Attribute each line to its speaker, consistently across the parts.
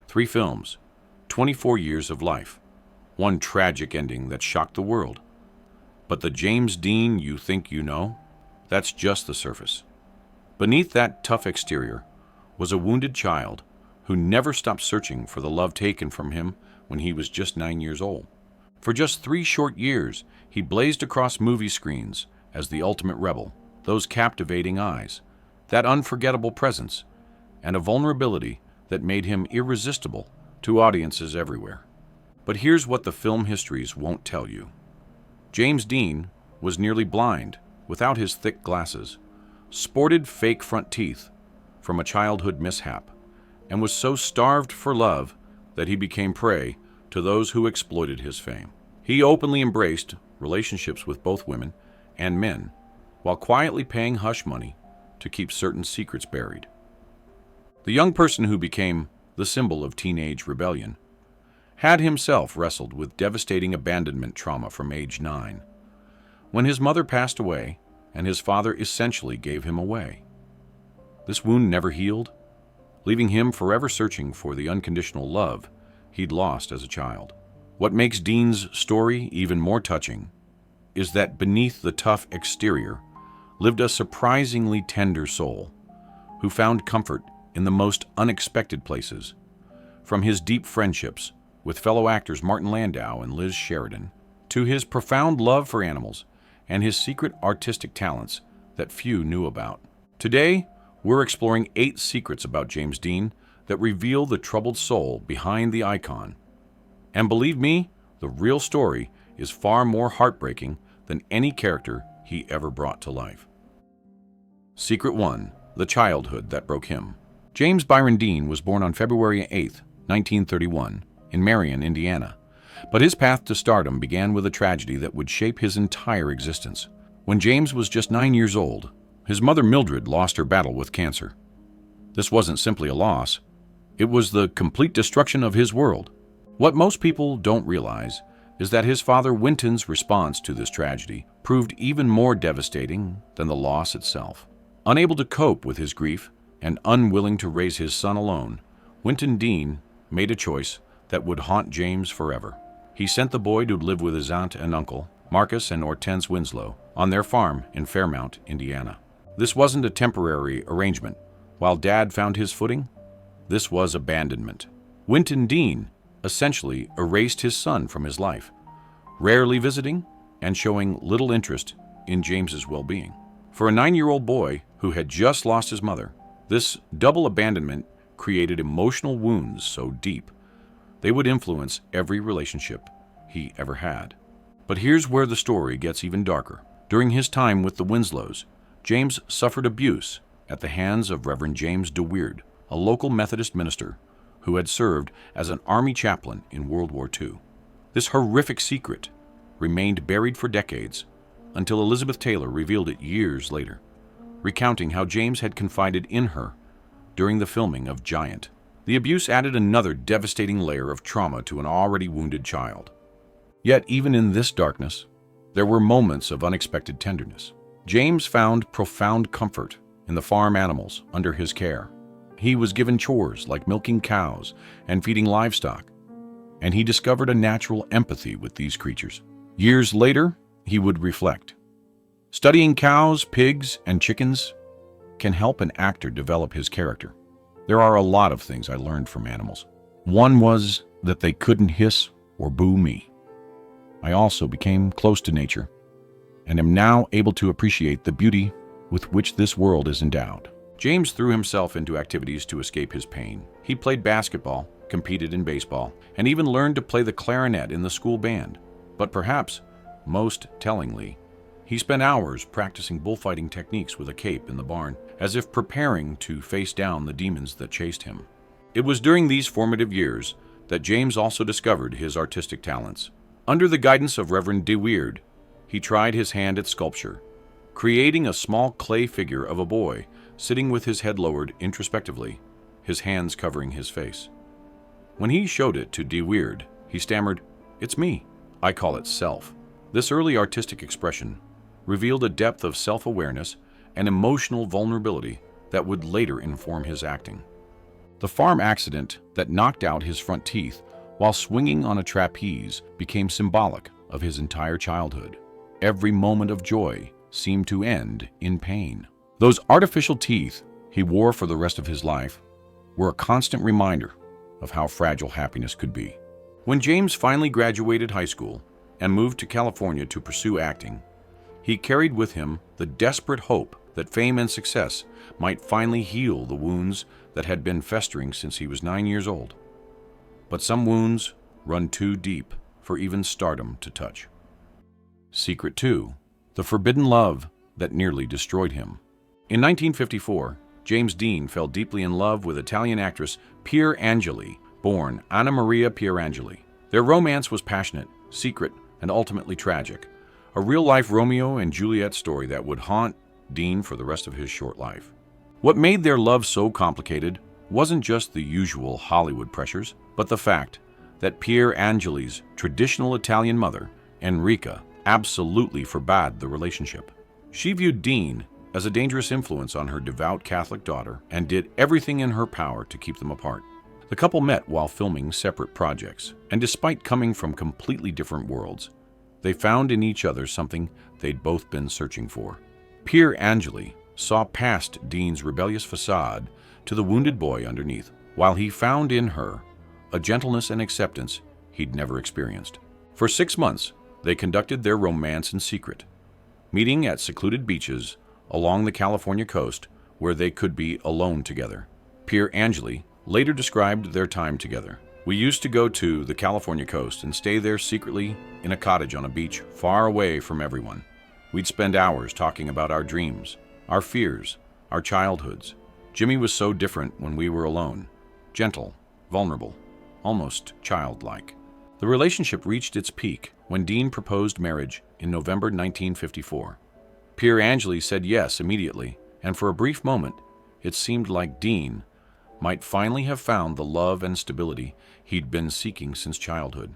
Speaker 1: 3 films, 24 years of life, one tragic ending that shocked the world. But the James Dean you think you know, that's just the surface. Beneath that tough exterior was a wounded child who never stopped searching for the love taken from him when he was just 9 years old. For just 3 short years, he blazed across movie screens as the ultimate rebel, those captivating eyes, that unforgettable presence, and a vulnerability that made him irresistible to audiences everywhere. But here's what the film histories won't tell you. James Dean was nearly blind without his thick glasses, sported fake front teeth from a childhood mishap, and was so starved for love that he became prey to those who exploited his fame. He openly embraced relationships with both women and men, while quietly paying hush money to keep certain secrets buried. The young person who became the symbol of teenage rebellion had himself wrestled with devastating abandonment trauma from age 9, when his mother passed away and his father essentially gave him away. This wound never healed, leaving him forever searching for the unconditional love he'd lost as a child. What makes Dean's story even more touching is that beneath the tough exterior lived a surprisingly tender soul who found comfort in the most unexpected places, from his deep friendships with fellow actors Martin Landau and Liz Sheridan, to his profound love for animals and his secret artistic talents that few knew about. Today, we're exploring 8 secrets about James Dean that reveal the troubled soul behind the icon. And believe me, the real story is far more heartbreaking than any character he ever brought to life. Secret 1. The childhood that broke him. James Byron Dean was born on February 8, 1931, in Marion, Indiana. But his path to stardom began with a tragedy that would shape his entire existence. When James was just 9 years old, his mother Mildred lost her battle with cancer. This wasn't simply a loss, it was the complete destruction of his world. What most people don't realize is that his father Winton's response to this tragedy proved even more devastating than the loss itself. Unable to cope with his grief and unwilling to raise his son alone, Winton Dean made a choice that would haunt James forever. He sent the boy to live with his aunt and uncle, Marcus and Hortense Winslow, on their farm in Fairmount, Indiana. This wasn't a temporary arrangement. While Dad found his footing, this was abandonment. Winton Dean essentially erased his son from his life, rarely visiting and showing little interest in James's well-being. For a 9-year-old boy who had just lost his mother, this double abandonment created emotional wounds so deep they would influence every relationship he ever had. But here's where the story gets even darker. During his time with the Winslows, James suffered abuse at the hands of Reverend James DeWeerd, a local Methodist minister who had served as an army chaplain in World War II. This horrific secret remained buried for decades until Elizabeth Taylor revealed it years later, recounting how James had confided in her during the filming of Giant. The abuse added another devastating layer of trauma to an already wounded child. Yet even in this darkness, there were moments of unexpected tenderness. James found profound comfort in the farm animals under his care. He was given chores like milking cows and feeding livestock, and he discovered a natural empathy with these creatures. Years later, he would reflect. Studying cows, pigs, and chickens can help an actor develop his character. There are a lot of things I learned from animals. One was that they couldn't hiss or boo me. I also became close to nature and am now able to appreciate the beauty with which this world is endowed. James threw himself into activities to escape his pain. He played basketball, competed in baseball, and even learned to play the clarinet in the school band. But perhaps, most tellingly, he spent hours practicing bullfighting techniques with a cape in the barn, as if preparing to face down the demons that chased him. It was during these formative years that James also discovered his artistic talents. Under the guidance of Reverend DeWeerd, he tried his hand at sculpture, creating a small clay figure of a boy sitting with his head lowered introspectively, his hands covering his face. When he showed it to DeWeerd, he stammered, "It's me. I call it self." This early artistic expression revealed a depth of self-awareness and emotional vulnerability that would later inform his acting. The farm accident that knocked out his front teeth while swinging on a trapeze became symbolic of his entire childhood. Every moment of joy seemed to end in pain. Those artificial teeth he wore for the rest of his life were a constant reminder of how fragile happiness could be. When James finally graduated high school and moved to California to pursue acting, he carried with him the desperate hope that fame and success might finally heal the wounds that had been festering since he was 9 years old. But some wounds run too deep for even stardom to touch. Secret 2. The forbidden love that nearly destroyed him. In 1954, James Dean fell deeply in love with Italian actress Pier Angeli, born Anna Maria Pier Angeli. Their romance was passionate, secret, and ultimately tragic, a real-life Romeo and Juliet story that would haunt Dean for the rest of his short life. What made their love so complicated wasn't just the usual Hollywood pressures, but the fact that Pier Angeli's traditional Italian mother, Enrica, absolutely forbade the relationship. She viewed Dean as a dangerous influence on her devout Catholic daughter and did everything in her power to keep them apart. The couple met while filming separate projects, and despite coming from completely different worlds, they found in each other something they'd both been searching for. Pier Angeli saw past Dean's rebellious facade to the wounded boy underneath, while he found in her a gentleness and acceptance he'd never experienced. For 6 months, they conducted their romance in secret, meeting at secluded beaches along the California coast where they could be alone together. Pier Angeli later described their time together. "We used to go to the California coast and stay there secretly in a cottage on a beach far away from everyone. We'd spend hours talking about our dreams, our fears, our childhoods. Jimmy was so different when we were alone, gentle, vulnerable, almost childlike." The relationship reached its peak when Dean proposed marriage in November 1954. Pier Angeli said yes immediately, and for a brief moment, it seemed like Dean might finally have found the love and stability he'd been seeking since childhood.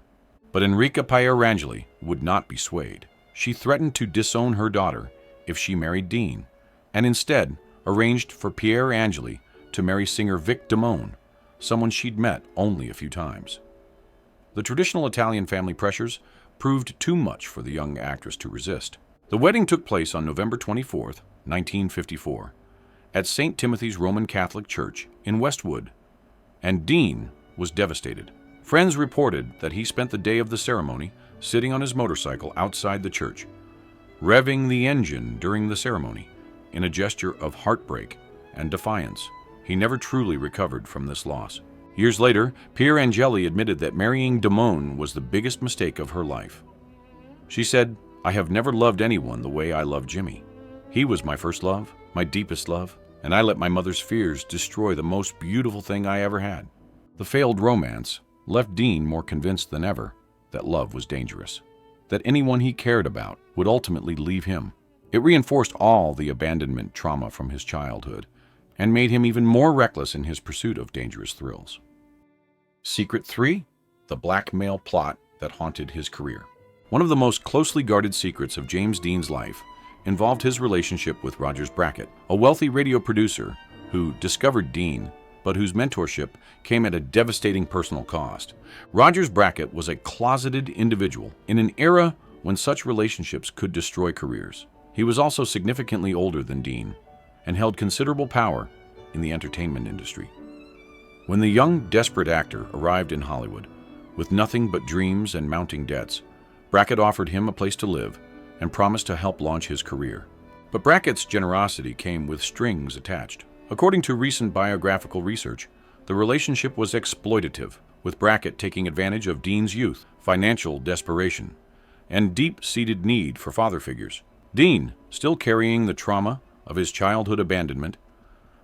Speaker 1: But Enrica Pier Angeli would not be swayed. She threatened to disown her daughter if she married Dean, and instead arranged for Pier Angeli to marry singer Vic Damone, someone she'd met only a few times. The traditional Italian family pressures proved too much for the young actress to resist. The wedding took place on November 24, 1954, at St. Timothy's Roman Catholic Church in Westwood, and Dean was devastated. Friends reported that he spent the day of the ceremony sitting on his motorcycle outside the church, revving the engine during the ceremony in a gesture of heartbreak and defiance. He never truly recovered from this loss. Years later, Pier Angeli admitted that marrying Damone was the biggest mistake of her life. She said, "I have never loved anyone the way I love Jimmy. He was my first love, my deepest love, and I let my mother's fears destroy the most beautiful thing I ever had." The failed romance left Dean more convinced than ever that love was dangerous, that anyone he cared about would ultimately leave him. It reinforced all the abandonment trauma from his childhood and made him even more reckless in his pursuit of dangerous thrills. Secret 3. The blackmail plot that haunted his career. One of the most closely guarded secrets of James Dean's life involved his relationship with Rogers Brackett, a wealthy radio producer who discovered Dean, but whose mentorship came at a devastating personal cost. Rogers Brackett was a closeted individual in an era when such relationships could destroy careers. He was also significantly older than Dean and held considerable power in the entertainment industry. When the young, desperate actor arrived in Hollywood with nothing but dreams and mounting debts, Brackett offered him a place to live and promised to help launch his career. But Brackett's generosity came with strings attached. According to recent biographical research, the relationship was exploitative, with Brackett taking advantage of Dean's youth, financial desperation, and deep-seated need for father figures. Dean, still carrying the trauma of his childhood abandonment,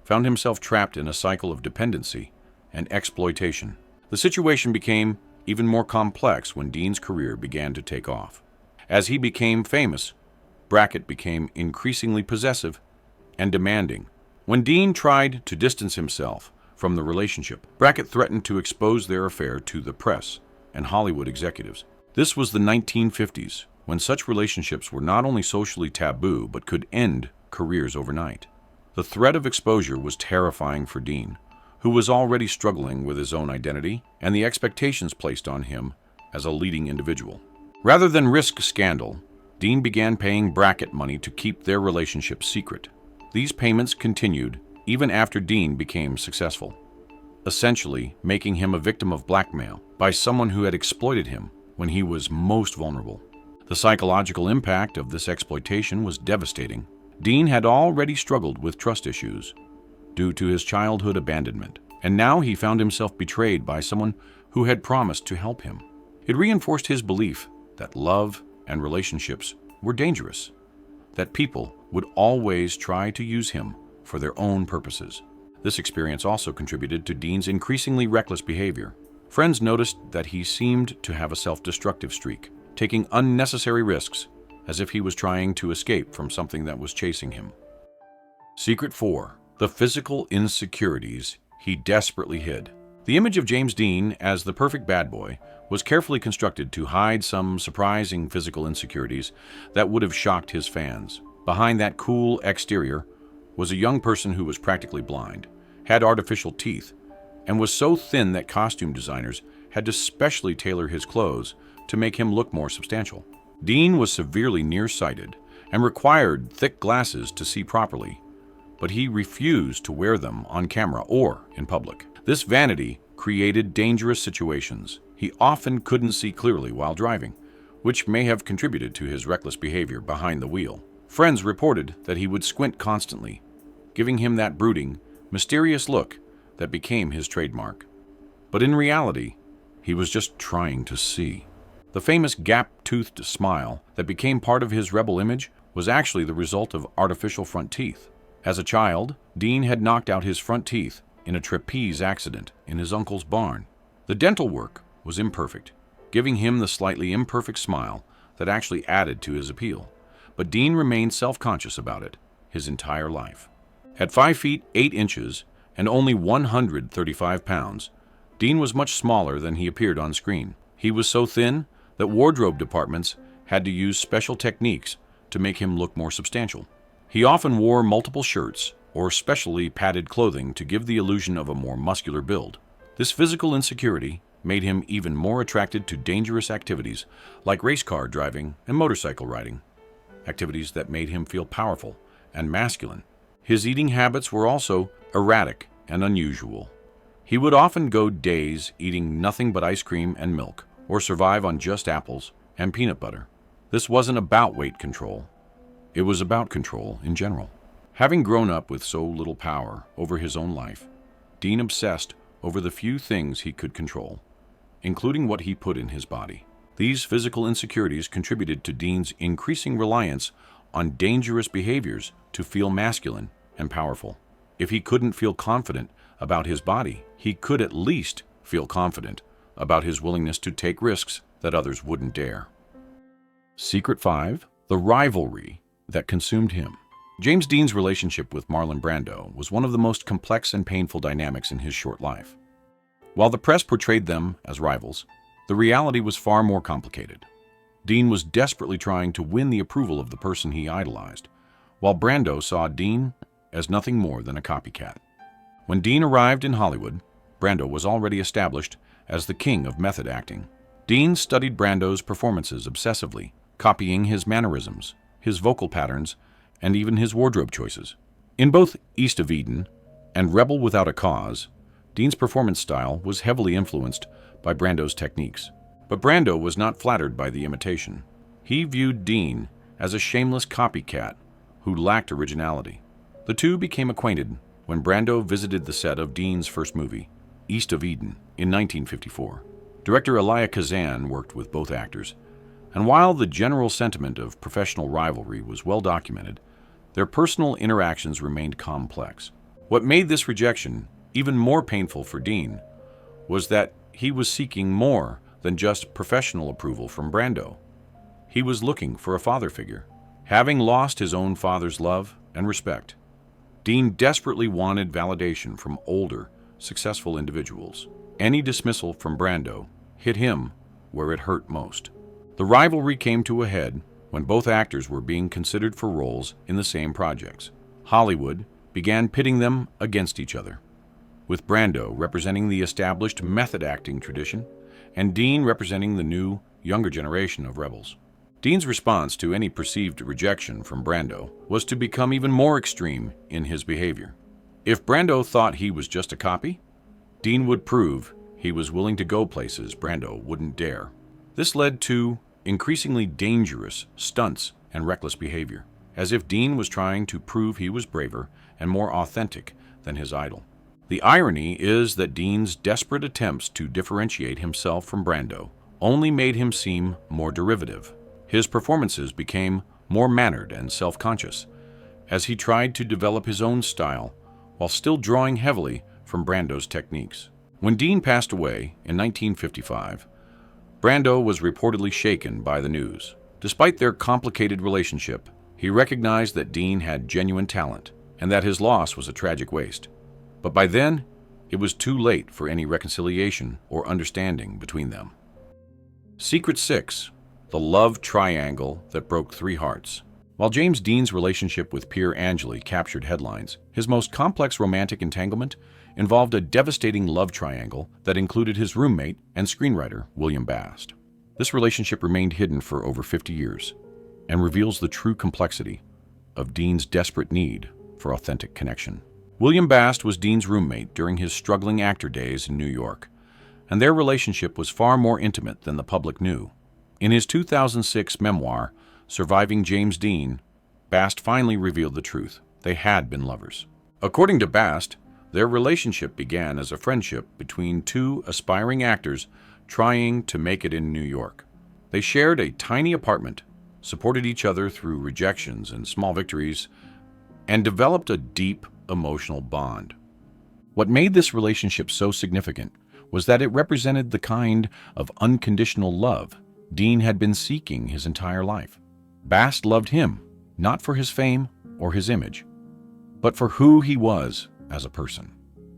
Speaker 1: found himself trapped in a cycle of dependency and exploitation. The situation became even more complex when Dean's career began to take off. As he became famous, Brackett became increasingly possessive and demanding. When Dean tried to distance himself from the relationship, Brackett threatened to expose their affair to the press and Hollywood executives. This was the 1950s, when such relationships were not only socially taboo but could end careers overnight. The threat of exposure was terrifying for Dean, who was already struggling with his own identity and the expectations placed on him as a leading individual. Rather than risk scandal, Dean began paying bracket money to keep their relationship secret. These payments continued even after Dean became successful, essentially making him a victim of blackmail by someone who had exploited him when he was most vulnerable. The psychological impact of this exploitation was devastating. Dean had already struggled with trust issues due to his childhood abandonment, and now he found himself betrayed by someone who had promised to help him. It reinforced his belief that love and relationships were dangerous, that people would always try to use him for their own purposes. This experience also contributed to Dean's increasingly reckless behavior. Friends noticed that he seemed to have a self-destructive streak, taking unnecessary risks as if he was trying to escape from something that was chasing him. Secret 4. The physical insecurities he desperately hid. The image of James Dean as the perfect bad boy was carefully constructed to hide some surprising physical insecurities that would have shocked his fans. Behind that cool exterior was a young person who was practically blind, had artificial teeth, and was so thin that costume designers had to specially tailor his clothes to make him look more substantial. Dean was severely nearsighted and required thick glasses to see properly, but he refused to wear them on camera or in public. This vanity created dangerous situations. He often couldn't see clearly while driving, which may have contributed to his reckless behavior behind the wheel. Friends reported that he would squint constantly, giving him that brooding, mysterious look that became his trademark. But in reality, he was just trying to see. The famous gap-toothed smile that became part of his rebel image was actually the result of artificial front teeth. As a child, Dean had knocked out his front teeth in a trapeze accident in his uncle's barn. The dental work was imperfect, giving him the slightly imperfect smile that actually added to his appeal. But Dean remained self-conscious about it his entire life. At 5 feet 8 inches and only 135 pounds, Dean was much smaller than he appeared on screen. He was so thin that wardrobe departments had to use special techniques to make him look more substantial. He often wore multiple shirts or specially padded clothing to give the illusion of a more muscular build. This physical insecurity made him even more attracted to dangerous activities like race car driving and motorcycle riding, activities that made him feel powerful and masculine. His eating habits were also erratic and unusual. He would often go days eating nothing but ice cream and milk, or survive on just apples and peanut butter. This wasn't about weight control. It was about control in general. Having grown up with so little power over his own life, Dean obsessed over the few things he could control, including what he put in his body. These physical insecurities contributed to Dean's increasing reliance on dangerous behaviors to feel masculine and powerful. If he couldn't feel confident about his body, he could at least feel confident about his willingness to take risks that others wouldn't dare. Secret 5. The rivalry that consumed him. James Dean's relationship with Marlon Brando was one of the most complex and painful dynamics in his short life. While the press portrayed them as rivals, the reality was far more complicated. Dean was desperately trying to win the approval of the person he idolized, while Brando saw Dean as nothing more than a copycat. When Dean arrived in Hollywood, Brando was already established as the king of method acting. Dean studied Brando's performances obsessively, copying his mannerisms, his vocal patterns, and even his wardrobe choices. In both East of Eden and Rebel Without a Cause, Dean's performance style was heavily influenced by Brando's techniques. But Brando was not flattered by the imitation. He viewed Dean as a shameless copycat who lacked originality. The two became acquainted when Brando visited the set of Dean's first movie, East of Eden, in 1954. Director Elia Kazan worked with both actors, and while the general sentiment of professional rivalry was well documented, their personal interactions remained complex. What made this rejection even more painful for Dean was that he was seeking more than just professional approval from Brando. He was looking for a father figure. Having lost his own father's love and respect, Dean desperately wanted validation from older, successful individuals. Any dismissal from Brando hit him where it hurt most. The rivalry came to a head when both actors were being considered for roles in the same projects. Hollywood began pitting them against each other, with Brando representing the established method acting tradition and Dean representing the new, younger generation of rebels. Dean's response to any perceived rejection from Brando was to become even more extreme in his behavior. If Brando thought he was just a copy, Dean would prove he was willing to go places Brando wouldn't dare. This led to increasingly dangerous stunts and reckless behavior, as if Dean was trying to prove he was braver and more authentic than his idol. The irony is that Dean's desperate attempts to differentiate himself from Brando only made him seem more derivative. His performances became more mannered and self-conscious, as he tried to develop his own style while still drawing heavily from Brando's techniques. When Dean passed away in 1955, Brando was reportedly shaken by the news. Despite their complicated relationship, he recognized that Dean had genuine talent and that his loss was a tragic waste. But by then, it was too late for any reconciliation or understanding between them. Secret 6. The love triangle that broke 3 hearts. While James Dean's relationship with Pier Angeli captured headlines, his most complex romantic entanglement involved a devastating love triangle that included his roommate and screenwriter, William Bast. This relationship remained hidden for over 50 years and reveals the true complexity of Dean's desperate need for authentic connection. William Bast was Dean's roommate during his struggling actor days in New York, and their relationship was far more intimate than the public knew. In his 2006 memoir, Surviving James Dean, Bast finally revealed the truth. They had been lovers. According to Bast, their relationship began as a friendship between 2 aspiring actors trying to make it in New York. They shared a tiny apartment, supported each other through rejections and small victories, and developed a deep emotional bond. What made this relationship so significant was that it represented the kind of unconditional love Dean had been seeking his entire life. Bast loved him, not for his fame or his image, but for who he was as a person.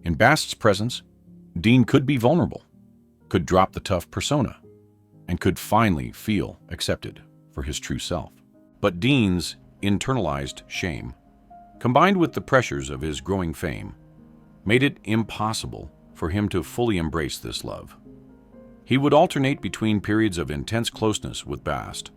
Speaker 1: In Bast's presence, Dean could be vulnerable, could drop the tough persona, and could finally feel accepted for his true self. But Dean's internalized shame, combined with the pressures of his growing fame, made it impossible for him to fully embrace this love. He would alternate between periods of intense closeness with Bast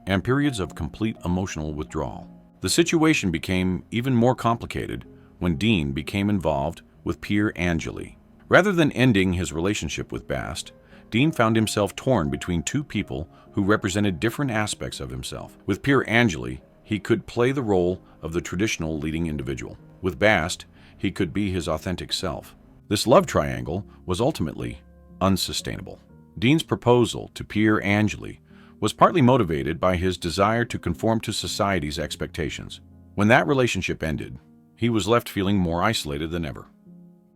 Speaker 1: and periods of complete emotional withdrawal. The situation became even more complicated when Dean became involved with Pier Angeli. Rather than ending his relationship with Bast, Dean found himself torn between 2 people who represented different aspects of himself. With Pier Angeli, he could play the role of the traditional leading individual. With Bast, he could be his authentic self. This love triangle was ultimately unsustainable. Dean's proposal to Pier Angeli was partly motivated by his desire to conform to society's expectations. When that relationship ended, he was left feeling more isolated than ever.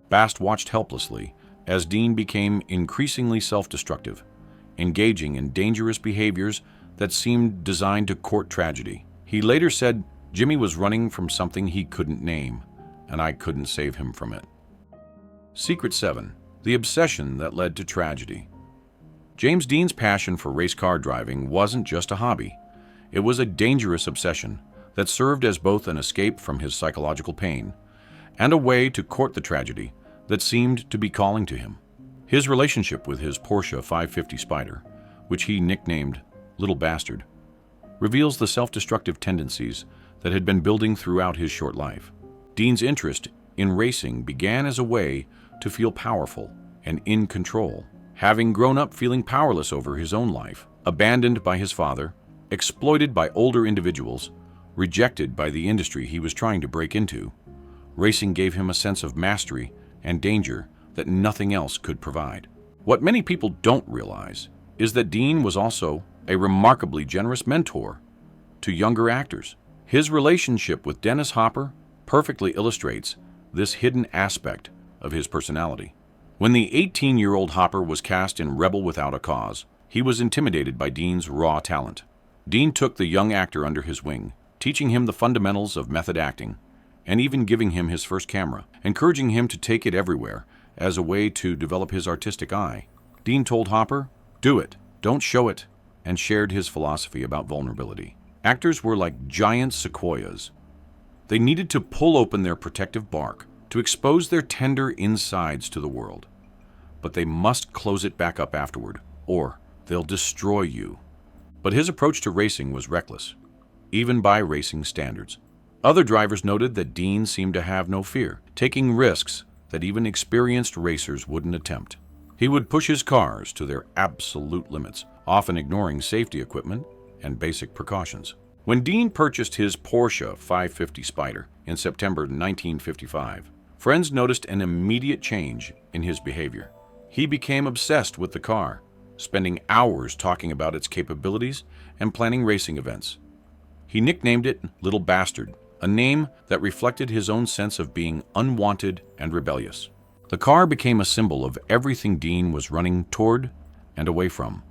Speaker 1: Bast watched helplessly as Dean became increasingly self-destructive, engaging in dangerous behaviors that seemed designed to court tragedy. He later said, "Jimmy was running from something he couldn't name, and I couldn't save him from it." Secret 7. The obsession that led to tragedy. James Dean's passion for race car driving wasn't just a hobby. It was a dangerous obsession that served as both an escape from his psychological pain and a way to court the tragedy that seemed to be calling to him. His relationship with his Porsche 550 Spider, which he nicknamed Little Bastard, reveals the self-destructive tendencies that had been building throughout his short life. Dean's interest in racing began as a way to feel powerful and in control. Having grown up feeling powerless over his own life, abandoned by his father, exploited by older individuals, rejected by the industry he was trying to break into, racing gave him a sense of mastery and danger that nothing else could provide. What many people don't realize is that Dean was also a remarkably generous mentor to younger actors. His relationship with Dennis Hopper perfectly illustrates this hidden aspect of his personality. When the 18-year-old Hopper was cast in Rebel Without a Cause, he was intimidated by Dean's raw talent. Dean took the young actor under his wing, teaching him the fundamentals of method acting, and even giving him his first camera, encouraging him to take it everywhere as a way to develop his artistic eye. Dean told Hopper, "Do it, don't show it," and shared his philosophy about vulnerability. Actors were like giant sequoias. They needed to pull open their protective bark to to expose their tender insides to the world. But they must close it back up afterward, or they'll destroy you. But his approach to racing was reckless, even by racing standards. Other drivers noted that Dean seemed to have no fear, taking risks that even experienced racers wouldn't attempt. He would push his cars to their absolute limits, often ignoring safety equipment and basic precautions. When Dean purchased his Porsche 550 Spider in September 1955, friends noticed an immediate change in his behavior. He became obsessed with the car, spending hours talking about its capabilities and planning racing events. He nicknamed it Little Bastard, a name that reflected his own sense of being unwanted and rebellious. The car became a symbol of everything Dean was running toward and away from.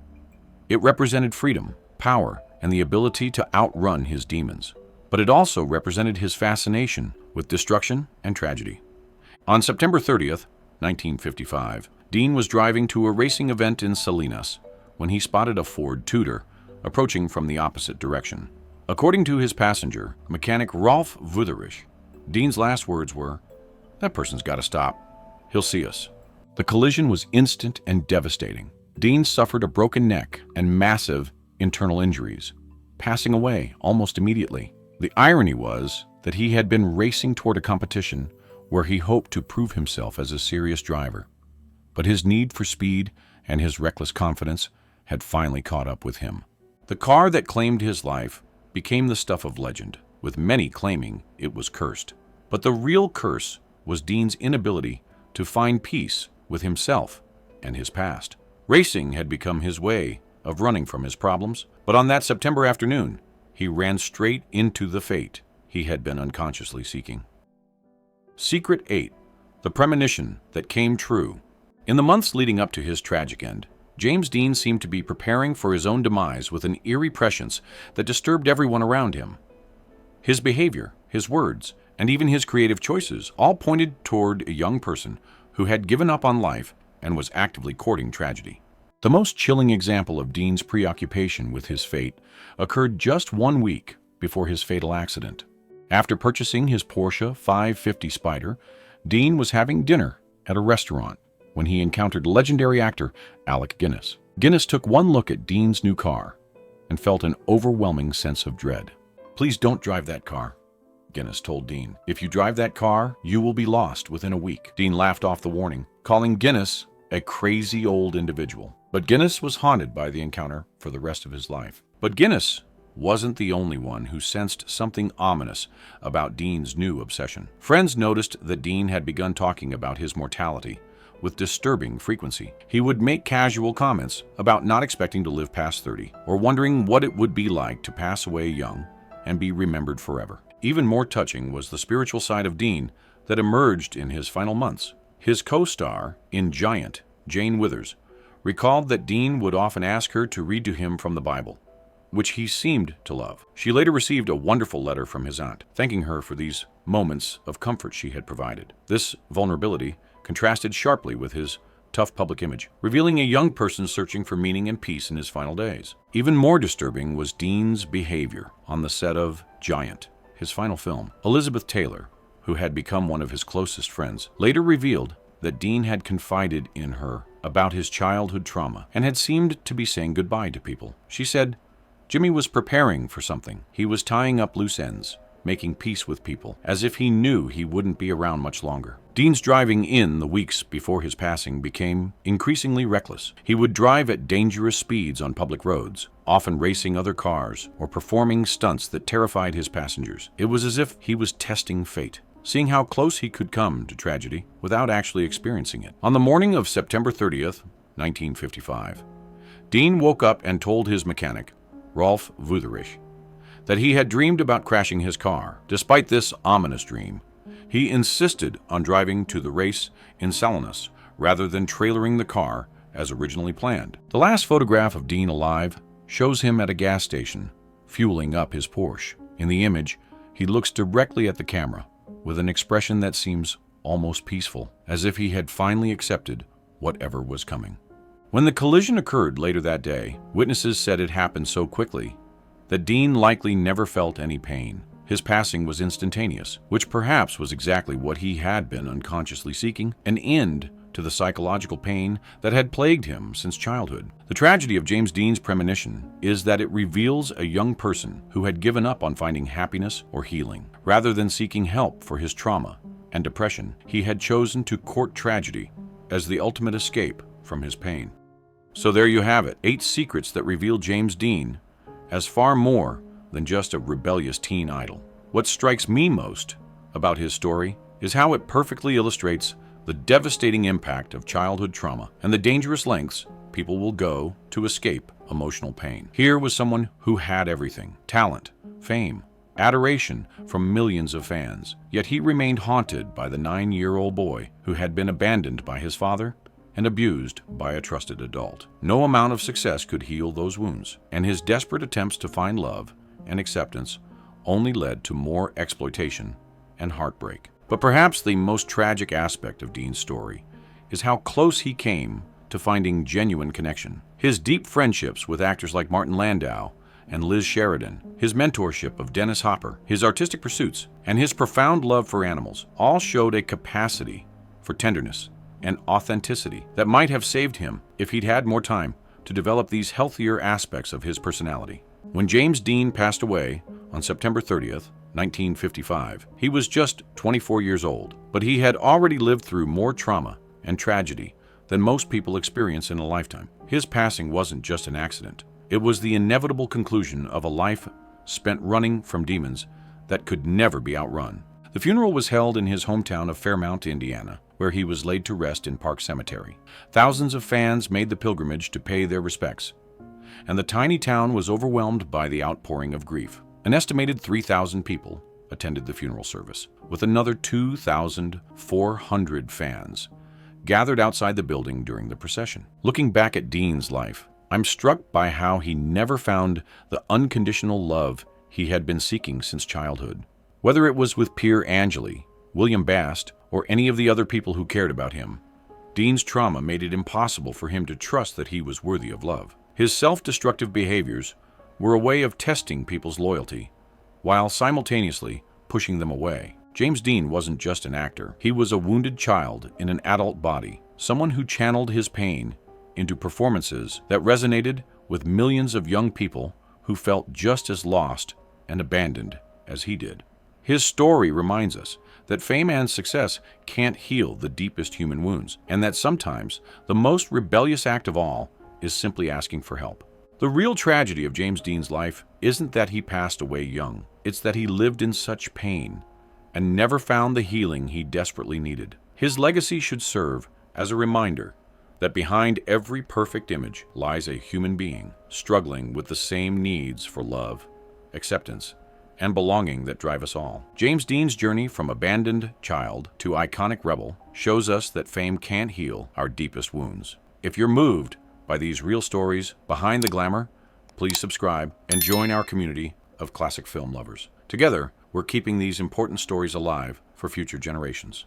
Speaker 1: It represented freedom, power, and the ability to outrun his demons. But it also represented his fascination with destruction and tragedy. On September 30th, 1955, Dean was driving to a racing event in Salinas when he spotted a Ford Tudor approaching from the opposite direction. According to his passenger, mechanic Rolf Wutherich, Dean's last words were, "That person's got to stop. He'll see us." The collision was instant and devastating. Dean suffered a broken neck and massive internal injuries, passing away almost immediately. The irony was that he had been racing toward a competition where he hoped to prove himself as a serious driver. But his need for speed and his reckless confidence had finally caught up with him. The car that claimed his life became the stuff of legend, with many claiming it was cursed. But the real curse was Dean's inability to find peace with himself and his past. Racing had become his way of running from his problems, but on that September afternoon, he ran straight into the fate he had been unconsciously seeking. Secret 8. The premonition that came true. In the months leading up to his tragic end, James Dean seemed to be preparing for his own demise with an eerie prescience that disturbed everyone around him. His behavior, his words, and even his creative choices all pointed toward a young person who had given up on life and was actively courting tragedy. The most chilling example of Dean's preoccupation with his fate occurred just 1 week before his fatal accident. After purchasing his Porsche 550 Spider, Dean was having dinner at a restaurant when he encountered legendary actor Alec Guinness. Guinness took one look at Dean's new car and felt an overwhelming sense of dread. "Please don't drive that car," Guinness told Dean. "If you drive that car, you will be lost within a week." Dean laughed off the warning, calling Guinness a crazy old individual. But Guinness was haunted by the encounter for the rest of his life. But Guinness wasn't the only one who sensed something ominous about Dean's new obsession. Friends noticed that Dean had begun talking about his mortality with disturbing frequency. He would make casual comments about not expecting to live past 30, or wondering what it would be like to pass away young and be remembered forever. Even more touching was the spiritual side of Dean that emerged in his final months. His co-star in Giant, Jane Withers, recalled that Dean would often ask her to read to him from the Bible, which he seemed to love. She later received a wonderful letter from his aunt, thanking her for these moments of comfort she had provided. This vulnerability contrasted sharply with his tough public image, revealing a young person searching for meaning and peace in his final days. Even more disturbing was Dean's behavior on the set of Giant, his final film. Elizabeth Taylor, who had become one of his closest friends, later revealed that Dean had confided in her about his childhood trauma and had seemed to be saying goodbye to people. She said, "Jimmy was preparing for something. He was tying up loose ends, making peace with people, as if he knew he wouldn't be around much longer." Dean's driving in the weeks before his passing became increasingly reckless. He would drive at dangerous speeds on public roads, often racing other cars or performing stunts that terrified his passengers. It was as if he was testing fate, seeing how close he could come to tragedy without actually experiencing it. On the morning of September 30th, 1955, Dean woke up and told his mechanic, Rolf Wutherich, that he had dreamed about crashing his car. Despite this ominous dream, he insisted on driving to the race in Salinas rather than trailering the car as originally planned. The last photograph of Dean alive shows him at a gas station, fueling up his Porsche. In the image, he looks directly at the camera with an expression that seems almost peaceful, as if he had finally accepted whatever was coming. When the collision occurred later that day, witnesses said it happened so quickly that Dean likely never felt any pain. His passing was instantaneous, which perhaps was exactly what he had been unconsciously seeking, an end to the psychological pain that had plagued him since childhood. The tragedy of James Dean's premonition is that it reveals a young person who had given up on finding happiness or healing. Rather than seeking help for his trauma and depression, he had chosen to court tragedy as the ultimate escape from his pain. So there you have it, 8 secrets that reveal James Dean as far more than just a rebellious teen idol. What strikes me most about his story is how it perfectly illustrates the devastating impact of childhood trauma and the dangerous lengths people will go to escape emotional pain. Here was someone who had everything: talent, fame, adoration from millions of fans. Yet he remained haunted by the 9-year-old boy who had been abandoned by his father and abused by a trusted adult. No amount of success could heal those wounds, and his desperate attempts to find love and acceptance only led to more exploitation and heartbreak. But perhaps the most tragic aspect of Dean's story is how close he came to finding genuine connection. His deep friendships with actors like Martin Landau and Liz Sheridan, his mentorship of Dennis Hopper, his artistic pursuits, and his profound love for animals all showed a capacity for tenderness and authenticity that might have saved him if he'd had more time to develop these healthier aspects of his personality. When James Dean passed away on September 30th, 1955, he was just 24 years old, but he had already lived through more trauma and tragedy than most people experience in a lifetime. His passing wasn't just an accident. It was the inevitable conclusion of a life spent running from demons that could never be outrun. The funeral was held in his hometown of Fairmount, Indiana, where he was laid to rest in Park Cemetery. Thousands of fans made the pilgrimage to pay their respects, and the tiny town was overwhelmed by the outpouring of grief. An estimated 3,000 people attended the funeral service, with another 2,400 fans gathered outside the building during the procession. Looking back at Dean's life, I'm struck by how he never found the unconditional love he had been seeking since childhood. Whether it was with Pier, Angeli, William Bast, or any of the other people who cared about him, Dean's trauma made it impossible for him to trust that he was worthy of love. His self-destructive behaviors were a way of testing people's loyalty, while simultaneously pushing them away. James Dean wasn't just an actor. He was a wounded child in an adult body, someone who channeled his pain into performances that resonated with millions of young people who felt just as lost and abandoned as he did. His story reminds us that fame and success can't heal the deepest human wounds, and that sometimes the most rebellious act of all is simply asking for help. The real tragedy of James Dean's life isn't that he passed away young. It's that he lived in such pain and never found the healing he desperately needed. His legacy should serve as a reminder that behind every perfect image lies a human being struggling with the same needs for love, acceptance, and belonging that drive us all. James Dean's journey from abandoned child to iconic rebel shows us that fame can't heal our deepest wounds. If you're moved by these real stories behind the glamour, please subscribe and join our community of classic film lovers. Together, we're keeping these important stories alive for future generations.